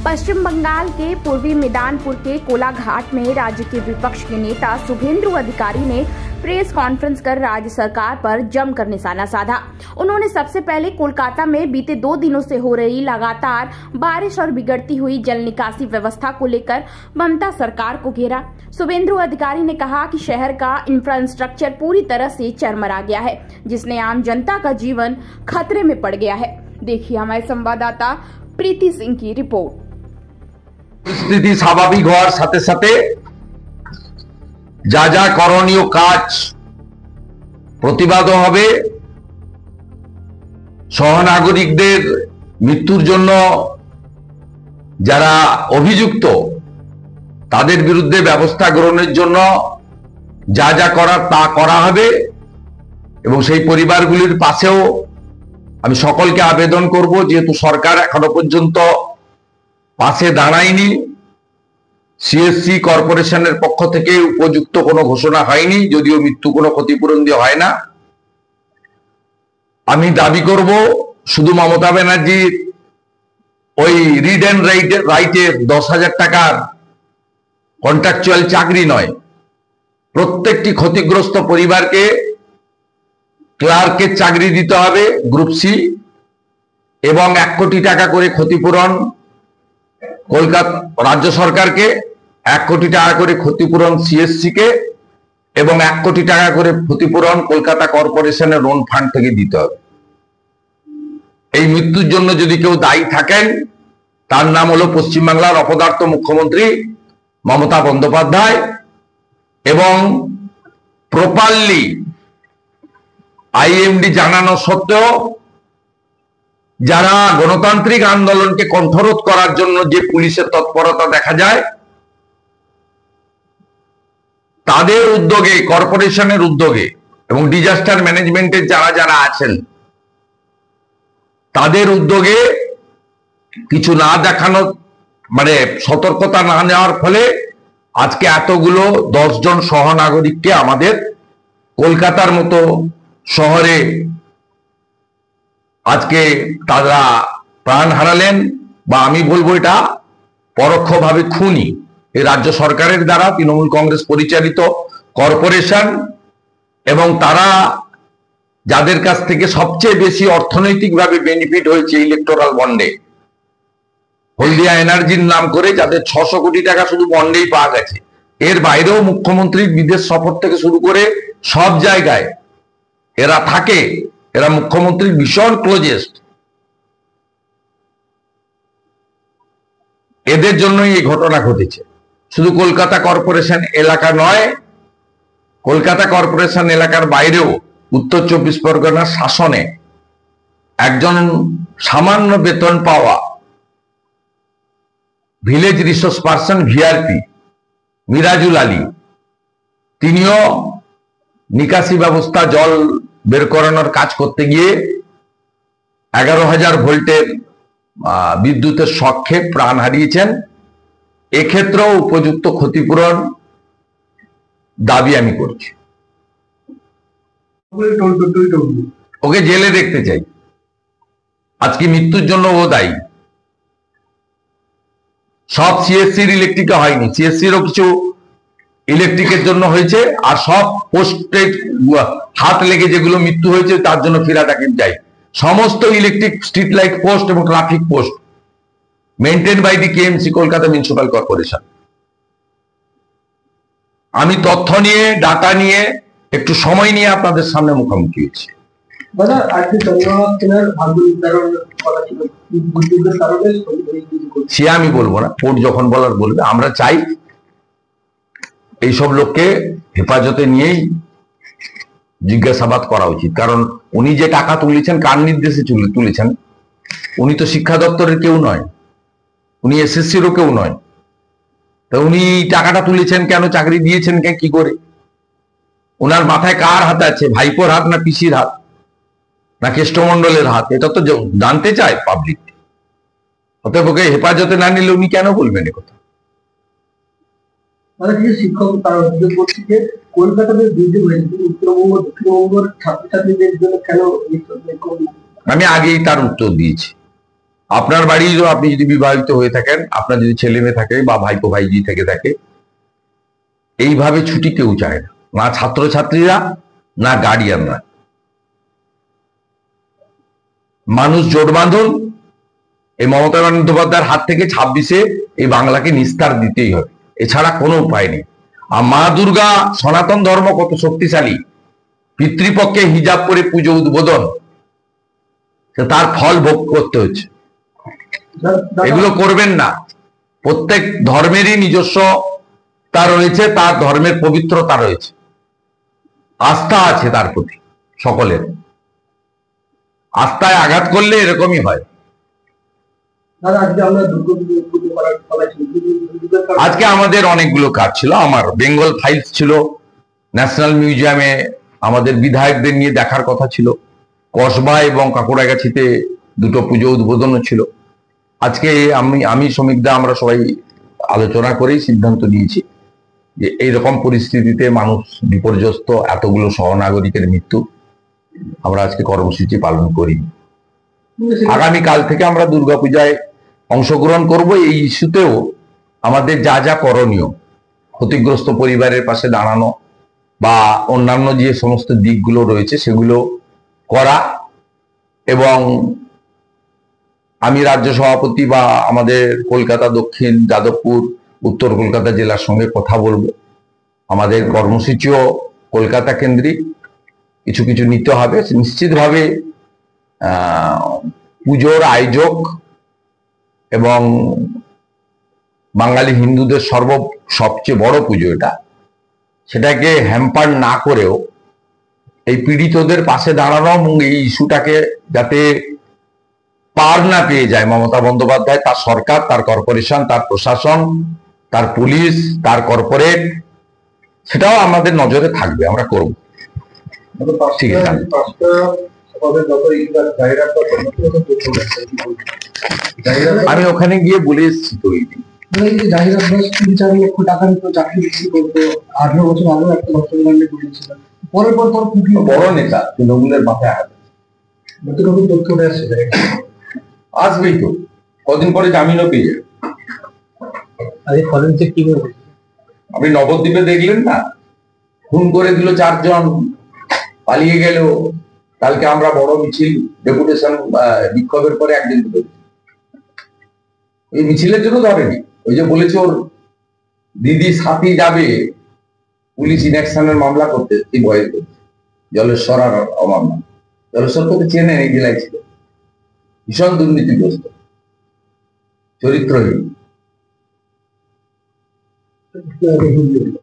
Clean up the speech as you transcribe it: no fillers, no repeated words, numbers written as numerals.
पश्चिम बंगाल के पूर्वी मिदनापुर के कोलाघाट में राज्य के विपक्ष के नेता शुभेंदु अधिकारी ने प्रेस कॉन्फ्रेंस कर राज्य सरकार पर जमकर निशाना साधा। उन्होंने सबसे पहले कोलकाता में बीते 2 दिनों से हो रही लगातार बारिश और बिगड़ती हुई जल निकासी व्यवस्था को लेकर ममता सरकार को घेरा। शुभेंदु अधिकारी ने कहा कि शहर का इंफ्रास्ट्रक्चर पूरी तरह से चरमरा गया है, जिसने आम जनता का जीवन खतरे में पड़ गया है। देखिए हमारे संवाददाता प्रीति सिंह की रिपोर्ट। পরিস্থিতি স্বাভাবিক হওয়ার সাথে সাথে যা যা করণীয় কাজ প্রতিবাদও হবে। সহনাগরিকদের মৃত্যুর জন্য যারা অভিযুক্ত তাদের বিরুদ্ধে ব্যবস্থা গ্রহণের জন্য যা যা করার তা করা হবে এবং সেই পরিবারগুলির পাশেও আমি সকলকে আবেদন করব, যেহেতু সরকার এখনো পর্যন্ত পাশে দাঁড়ায়নি, সিএসসি কর্পোরেশনের পক্ষ থেকে উপযুক্ত কোনো ঘোষণা হয়নি, যদিও মৃত্যু কোনো ক্ষতিপূরণ দিয়ে হয় না। আমি দাবি করব শুধু মমতা ব্যানার্জির ওই রিড অ্যান্ড রাইটের 10,000 টাকার কন্ট্রাকচুয়াল চাকরি নয়, প্রত্যেকটি ক্ষতিগ্রস্ত পরিবারকে ক্লার্কের চাকরি দিতে হবে গ্রুপ সি, এবং 1 কোটি টাকা করে ক্ষতিপূরণ কলকাতা রাজ্য সরকারকে, 1 কোটি টাকা করে ক্ষতিপূরণ সিএসসি কে এবং 1 কোটি টাকা করে ক্ষতিপূরণ কলকাতা কর্পোরেশনের লোন ফান্ড থেকে দিতে হবে। এই মৃত্যুর জন্য যদি কেউ দায়ী থাকেন তার নাম হলো পশ্চিমবাংলার অপদার্থ মুখ্যমন্ত্রী মমতা বন্দ্যোপাধ্যায়, এবং প্রপারলি আইএমডি জানানো সত্ত্বেও যারা গণতান্ত্রিক আন্দোলনকে কণ্ঠরোধ করার জন্য যে পুলিশের তৎপরতা দেখা যায়, তাদের উদ্যোগে, কর্পোরেশনের উদ্যোগে এবং ডিজাস্টার ম্যানেজমেন্টের যারা যারা আছেন তাদের উদ্যোগে কিছু না দেখানো, মানে সতর্কতা না নেওয়ার ফলে আজকে এতগুলো 10 জন সহনাগরিককে আমাদের কলকাতার মতো শহরে আজকে তারা প্রাণ হারালেন, বা আমি বলবো এটা পরোক্ষভাবে খুনি এই রাজ্য সরকারের দ্বারা তৃণমূল কংগ্রেস পরিচালিত কর্পোরেশন, এবং তারা যাদের কাছ থেকে সবচেয়ে বেশি অর্থনৈতিকভাবে বেনিফিট হয়েছে ইলেকটোরাল বন্ডে, হলদিয়া এনার্জির নাম করে যাদের 600 কোটি টাকা শুধু বন্ডেই পাওয়া গেছে। এর বাইরেও মুখ্যমন্ত্রীর বিদেশ সফর থেকে শুরু করে সব জায়গায় এরা থাকে, এরা মুখ্যমন্ত্রীর ভীষণ ক্লোজেস্ট। এদের জন্যই এই ঘটনা ঘটেছে। শুধু কলকাতা কর্পোরেশন এলাকা নয়, কলকাতা কর্পোরেশন এলাকার বাইরেও উত্তর 24 পরগনার শাসনে একজন সামান্য বেতন পাওয়া village resource person VRP Mirajul Ali, তিনিও নিকাশি ব্যবস্থা জল বের করানোর কাজ করতে গিয়ে 11,000 ভোল্টের বিদ্যুতের শকে প্রাণ হারিয়েছেন। এক্ষেত্রেও উপযুক্ত ক্ষতিপূরণ দাবি আমি করছি। ওকে জেলে দেখতে চাই, আজকে মৃত্যুর জন্য ও দায়ী। সব সিএসসির ইলেকট্রিকে হয়নি, সিএসসিরও কিছু ইলেকট্রিকের জন্য হয়েছে, আর সব পোস্টে হাত লেগে যেগুলো মৃত্যু হয়েছে তার জন্য ফিরাটাকে যাই। সমস্ত ইলেকট্রিক স্ট্রিট লাইট পোস্ট এবং traffic post maintain by the KMC Kolkata municipal corporation. আমি তথ্য নিয়ে, ডাটা নিয়ে, একটু সময় নিয়ে আপনাদের সামনে মুখোমুখি হয়েছি। সে আমি বলবো না, কোর্ট যখন বলার বলবে। আমরা চাই এইসব লোককে হেফাজতে নিয়েই জিজ্ঞাসাবাদ করা উচিত, কারণ উনি যে টাকা তুলেছেন কার নির্দেশে তুলেছেন? উনি তো শিক্ষা দপ্তরের কেউ নয়, উনি এসএসসিরও কেউ নয়। তা উনি টাকাটা তুলেছেন কেন, চাকরি দিয়েছেন কি করে? ওনার মাথায় কার হাত আছে? ভাইপোর হাত না পিসির হাত না কেষ্টমন্ডলের হাত? এটা তো জানতে চায় পাবলিক। অতএব ওকে হেফাজতে না নিলে উনি কেন বলবেন এ কথা? শিক্ষক তারা অভিযোগ করছে যে কলকাতাতে দুর্যোগ হয়েছে, উত্তরবঙ্গ দক্ষিণবঙ্গের ছাত্রছাত্রীদের জন্য কেন? আমি আগেই তার উত্তর দিয়েছি। আপনার বাড়ি আপনি যদি বিবাহিত হয়ে থাকেন, আপনার যদি ছেলে মেয়ে থাকে বা ভাইপো ভাইজি থেকে থাকে, এইভাবে ছুটি কেউ চায় না, না ছাত্রছাত্রীরা না গার্ডিয়ানরা। মানুষ জোট বাঁধুন, এই মমতা বন্দ্যোপাধ্যায়ের হাত থেকে 26-এ এই বাংলাকে নিস্তার দিতেই হবে, এছাড়া কোনো উপায় নেই। আর মা দুর্গা, সনাতন ধর্ম কত শক্তিশালী, পিতৃপক্ষে হিজাব করে পুজো উদ্বোধন, তার ফল ভোগ করতে হচ্ছে। এগুলো করবেন না। প্রত্যেক ধর্মেরই নিজস্বতা রয়েছে, তার ধর্মের পবিত্রতা রয়েছে, আস্থা আছে তার প্রতি সকলের। আস্থায় আঘাত করলে এরকমই হয়। আজকে আমাদের অনেকগুলো কাজ ছিল। আমার বেঙ্গল ফাইলস ছিল, ন্যাশনাল মিউজিয়ামে আমাদের বিধায়কদের নিয়ে দেখার কথা ছিল, কসবা এবং কাকুরাগাছিতে দুটো পুজো উদ্বোধনও ছিল। আজকে আমি শ্রমিকদা আমরা সবাই আলোচনা করেই সিদ্ধান্ত নিয়েছি যে এইরকম পরিস্থিতিতে মানুষ বিপর্যস্ত, এতগুলো সহনাগরিকের মৃত্যু, আমরা আজকে কর্মসূচি পালন করি। আগামীকাল থেকে আমরা দুর্গাপূজায় অংশগ্রহণ করব। এই ইস্যুতেও আমাদের যা যা করণীয়, ক্ষতিগ্রস্ত পরিবারের পাশে দাঁড়ানো বা অন্যান্য যে সমস্ত দিকগুলো রয়েছে সেগুলো করা, এবং আমি রাজ্য সভাপতি বা আমাদের কলকাতা দক্ষিণ, যাদবপুর, উত্তর কলকাতা জেলার সঙ্গে কথা বলবো। আমাদের কর্মসূচিও কলকাতা কেন্দ্রিক, কিছু কিছু নিতে হবে। নিশ্চিতভাবে পুজোর আয়োজক এবং বাঙালি হিন্দুদের সবচেয়ে বড় পুজো এটা, সেটাকে হ্যাম্পার না করেও এই পীড়িতদের পাশে দাঁড়ানো এবং এই ইস্যুটাকে যাতে পার না পেয়ে যায় মমতা বন্দ্যোপাধ্যায়, তার সরকার, তার কর্পোরেশন, তার প্রশাসন, তার পুলিশ, তার কর্পোরেট, সেটাও আমাদের নজরে থাকবে, আমরা করব। ঠিক আছে। আমি ওখানে গিয়ে বলে এসেছি তো, বড় নেতা তৃণমূলের মাথায় আসবেই তো, কদিন পরে জামিনও পেয়ে যাবে। আপনি নবদ্বীপে দেখলেন না, খুন করে দিল 4 জন, পালিয়ে গেল। কালকে আমরা বড় মিছিল, ডেপুটেশন, বিক্ষোভের পরে একদিন ওই মিছিলের জন্য ধরেনি, ওই যে বলেছে ওর দিদি সাথী যাবে পুলিশ ইনঅ্যাকশনের মামলা করতে, এই ভয়ে করছে। জলেশ্বর আর আমার নাম, জলেশ্বর তোকে চেনে, এই জেলায় ছিল, ভীষণ দুর্নীতিগ্রস্ত, চরিত্রহীন।